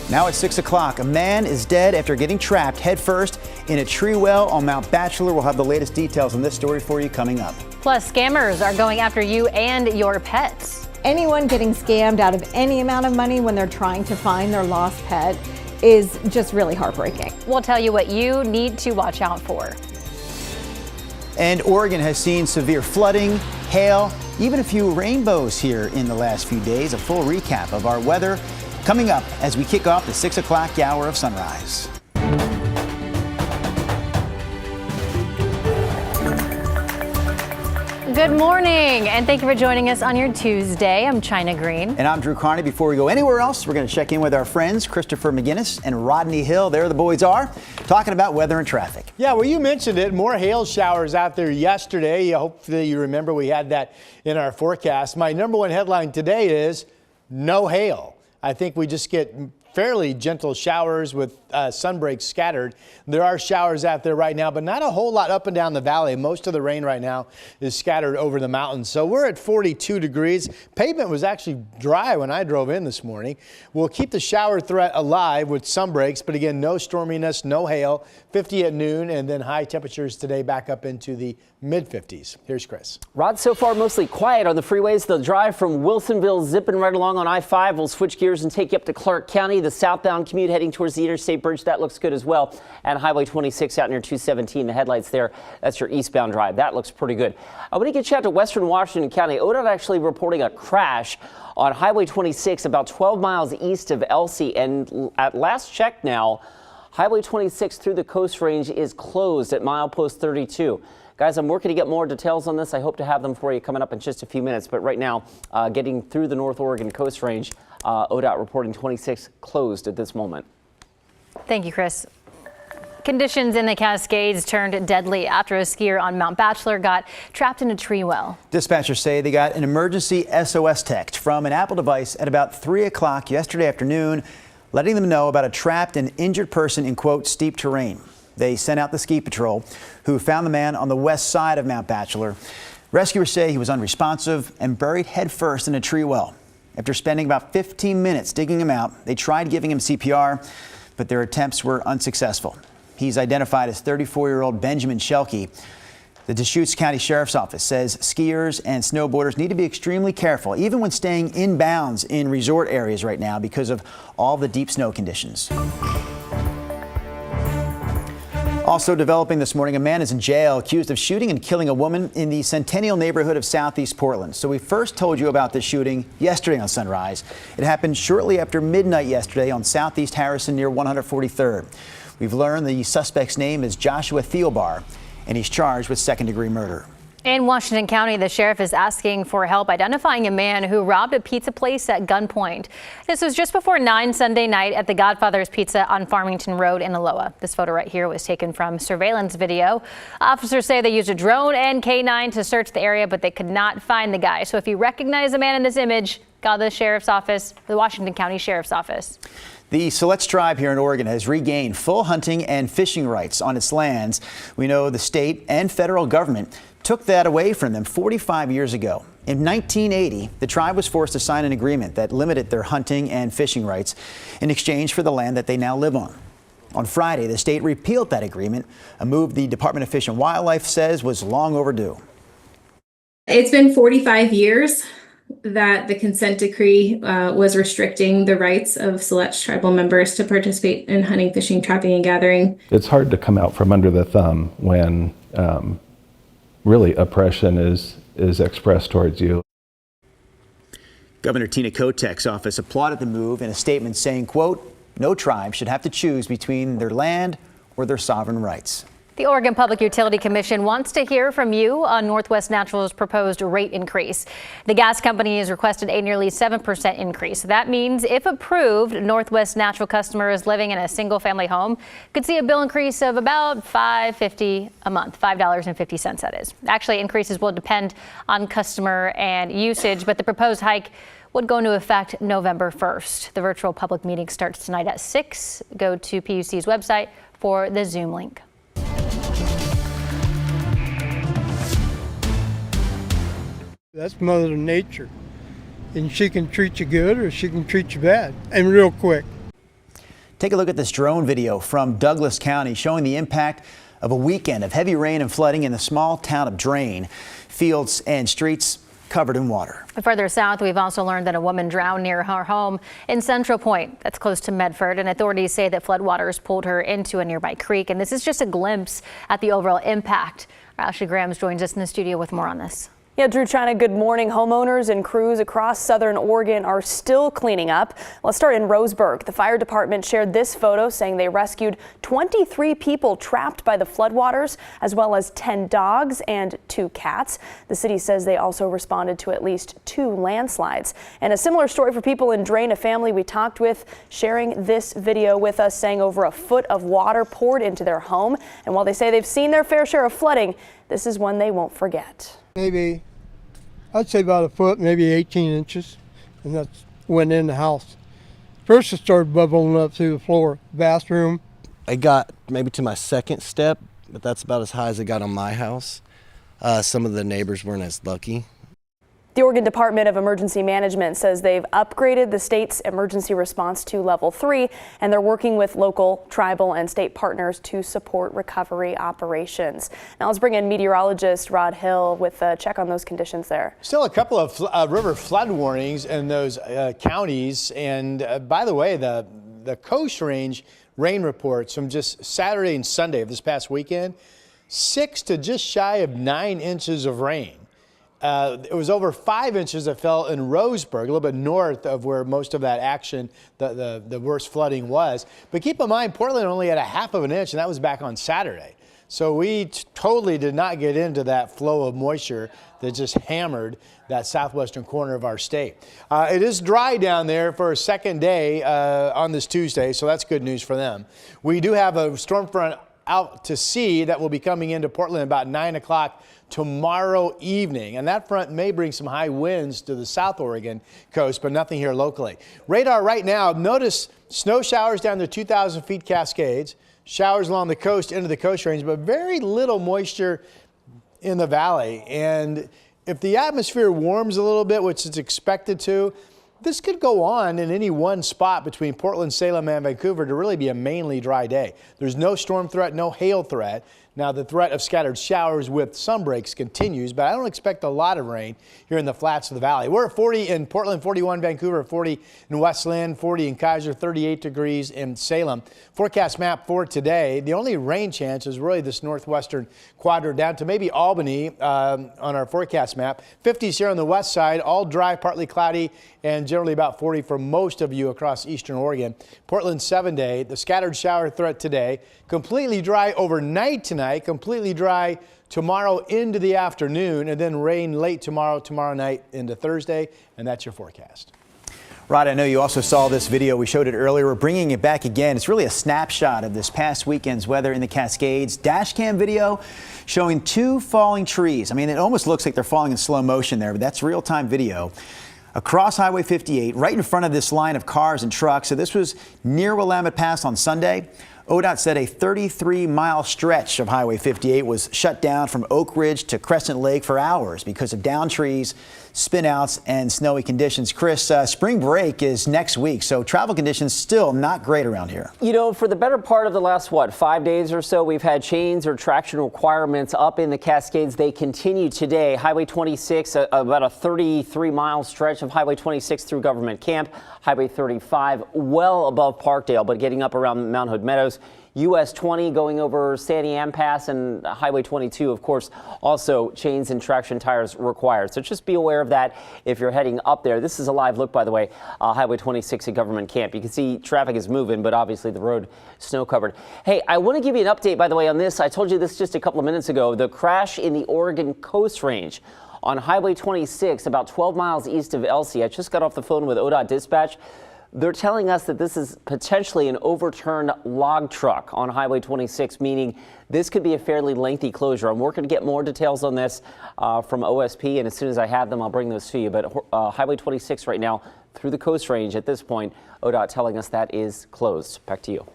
Now at 6 o'clock, a man is dead after getting trapped headfirst in a tree well on Mount Bachelor. We'll have the latest details on this story for you coming up. Plus, scammers are going after you and your pets. Anyone getting scammed out of any amount of money when they're trying to find their lost pet is just really heartbreaking. We'll tell you what you need to watch out for. And Oregon has seen severe flooding, hail, even a few rainbows here in the last few days. A full recap of our weather coming up as we kick off the 6 o'clock hour of sunrise. Good morning, and thank you for joining us on your Tuesday. I'm China Green. And I'm Drew Carney. Before we go anywhere else, we're going to check in with our friends Christopher McGinnis and Rodney Hill. There the boys are, talking about weather and traffic. Yeah, well, you mentioned it. More hail showers out there yesterday. Hopefully you remember we had that in our forecast. My number one headline today is no hail. I think we just get fairly gentle showers with sunbreaks scattered. There are showers out there right now, but not a whole lot up and down the valley. Most of the rain right now is scattered over the mountains. So we're at 42 degrees. Pavement was actually dry when I drove in this morning. We'll keep the shower threat alive with sunbreaks, but again, no storminess, no hail. 50 at noon, and then high temperatures today back up into the mid-50s. Here's Chris. Rod, so far mostly quiet on the freeways. The drive from Wilsonville zipping right along on I-5 will switch gears and take you up to Clark County. The southbound commute heading towards the Interstate Bridge, that looks good as well. And Highway 26 out near 217, the headlights there, that's your eastbound drive. That looks pretty good. I want to get you out to Western Washington County. ODOT actually reporting a crash on Highway 26 about 12 miles east of Elsie. And at last check now, Highway 26 through the Coast Range is closed at milepost 32. Guys, I'm working to get more details on this. I hope to have them for you coming up in just a few minutes. But right now, getting through the North Oregon Coast Range, ODOT reporting 26 closed at this moment. Thank you, Chris. Conditions in the Cascades turned deadly after a skier on Mount Bachelor got trapped in a tree well. Dispatchers say they got an emergency SOS text from an Apple device at about 3 o'clock yesterday afternoon, letting them know about a trapped and injured person in, quote, steep terrain. They sent out the ski patrol, who found the man on the west side of Mount Bachelor. Rescuers say he was unresponsive and buried headfirst in a tree well. After spending about 15 minutes digging him out, they tried giving him CPR, but their attempts were unsuccessful. He's identified as 34-year-old Benjamin Shelkey. The Deschutes County Sheriff's Office says skiers and snowboarders need to be extremely careful, even when staying in bounds in resort areas right now because of all the deep snow conditions. Also developing this morning, a man is in jail accused of shooting and killing a woman in the Centennial neighborhood of Southeast Portland. So we first told you about this shooting yesterday on Sunrise. It happened shortly after midnight yesterday on Southeast Harrison near 143rd. We've learned the suspect's name is Joshua Thielbar, and he's charged with second-degree murder. In Washington County, the sheriff is asking for help identifying a man who robbed a pizza place at gunpoint. This was just before 9 Sunday night at the Godfather's Pizza on Farmington Road in Aloha. This photo right here was taken from surveillance video. Officers say they used a drone and K9 to search the area, but they could not find the guy. So if you recognize the man in this image, call the sheriff's office, the Washington County Sheriff's Office. The Siletz tribe here in Oregon has regained full hunting and fishing rights on its lands. We know the state and federal government took that away from them 45 years ago. In 1980, the tribe was forced to sign an agreement that limited their hunting and fishing rights in exchange for the land that they now live on. On Friday, the state repealed that agreement, a move the Department of Fish and Wildlife says was long overdue. It's been 45 years that the consent decree was restricting the rights of Siletz tribal members to participate in hunting, fishing, trapping, and gathering. It's hard to come out from under the thumb when really oppression is expressed towards you. Governor Tina Kotek's office applauded the move in a statement saying, quote, no tribe should have to choose between their land or their sovereign rights. The Oregon Public Utility Commission wants to hear from you on Northwest Natural's proposed rate increase. The gas company has requested a nearly 7% increase. That means if approved, Northwest Natural customers living in a single family home could see a bill increase of about $5.50 a month, $5.50 that is. Actually, increases will depend on customer and usage, but the proposed hike would go into effect November 1st. The virtual public meeting starts tonight at 6. Go to PUC's website for the Zoom link. That's Mother Nature, and she can treat you good or she can treat you bad, and real quick. Take a look at this drone video from Douglas County showing the impact of a weekend of heavy rain and flooding in the small town of Drain. Fields and streets covered in water. Further south, we've also learned that a woman drowned near her home in Central Point. That's close to Medford, and authorities say that floodwaters pulled her into a nearby creek. And this is just a glimpse at the overall impact. Ashley Grams joins us in the studio with more on this. Yeah, Drew, China, good morning. Homeowners and crews across southern Oregon are still cleaning up. Let's start in Roseburg. The fire department shared this photo saying they rescued 23 people trapped by the floodwaters, as well as 10 dogs and 2 cats. The city says they also responded to at least 2 landslides. And a similar story for people in Drain, a family we talked with sharing this video with us, saying over a foot of water poured into their home. And while they say they've seen their fair share of flooding, this is one they won't forget. Maybe, I'd say about a foot, maybe 18 inches, and that's went in the house. First it started bubbling up through the floor, bathroom. I got maybe to my second step, but that's about as high as it got on my house. Some of the neighbors weren't as lucky. The Oregon Department of Emergency Management says they've upgraded the state's emergency response to level 3, and they're working with local, tribal, and state partners to support recovery operations. Now let's bring in meteorologist Rod Hill with a check on those conditions there. Still a couple of river flood warnings in those counties. And by the way, the Coast Range rain reports from just Saturday and Sunday of this past weekend, 6 to just shy of 9 inches of rain. It was over 5 inches that fell in Roseburg, a little bit north of where most of that action, the worst flooding was. But keep in mind, Portland only had a half of an inch, and that was back on Saturday. So we totally did not get into that flow of moisture that just hammered that southwestern corner of our state. It is dry down there for a second day on this Tuesday, so that's good news for them. We do have a storm front out to sea that will be coming into Portland about 9 o'clock tomorrow evening, and that front may bring some high winds to the South Oregon coast, but nothing here locally. Radar right now, notice snow showers down to 2,000 feet Cascades, showers along the coast into the Coast Range, but very little moisture in the valley. And if the atmosphere warms a little bit, which it's expected to, this could go on in any one spot between Portland, Salem, and Vancouver to really be a mainly dry day. There's no storm threat, no hail threat. Now, the threat of scattered showers with sun breaks continues, but I don't expect a lot of rain here in the flats of the valley. We're at 40 in Portland, 41 Vancouver, 40 in Westland, 40 in Kaiser, 38 degrees in Salem. Forecast map for today, the only rain chance is really this northwestern quadrant down to maybe Albany on our forecast map. 50s here on the west side, all dry, partly cloudy, and generally about 40 for most of you across eastern Oregon. Portland 7-day, the scattered shower threat today, completely dry overnight tonight, completely dry tomorrow into the afternoon, and then rain late tomorrow night into Thursday, and that's your forecast. Rod, I know you also saw this video. We showed it earlier. We're bringing it back again. It's really a snapshot of this past weekend's weather in the Cascades. Dash cam video showing 2 falling trees. I mean, it almost looks like they're falling in slow motion there, but that's real-time video. Across Highway 58, right in front of this line of cars and trucks. So this was near Willamette Pass on Sunday. ODOT said a 33-mile stretch of Highway 58 was shut down from Oak Ridge to Crescent Lake for hours because of downed trees, spinouts, and snowy conditions. Chris, spring break is next week, so travel conditions still not great around here. You know, for the better part of the last, 5 days or so, we've had chains or traction requirements up in the Cascades. They continue today. Highway 26, about a 33-mile stretch of Highway 26 through Government Camp. Highway 35, well above Parkdale, but getting up around Mount Hood Meadows. US 20 going over Sandy Am Pass, and Highway 22, of course, also chains and traction tires required. So just be aware of that if you're heading up there. This is a live look, by the way, Highway 26 at Government Camp. You can see traffic is moving, but obviously the road snow covered. Hey, I want to give you an update, by the way, on this. I told you this just a couple of minutes ago. The crash in the Oregon Coast Range on Highway 26, about 12 miles east of Elsie. I just got off the phone with ODOT Dispatch. They're telling us that this is potentially an overturned log truck on Highway 26, meaning this could be a fairly lengthy closure. I'm working to get more details on this from OSP, and as soon as I have them, I'll bring those to you. But Highway 26 right now through the Coast Range at this point, ODOT telling us that is closed. Back to you.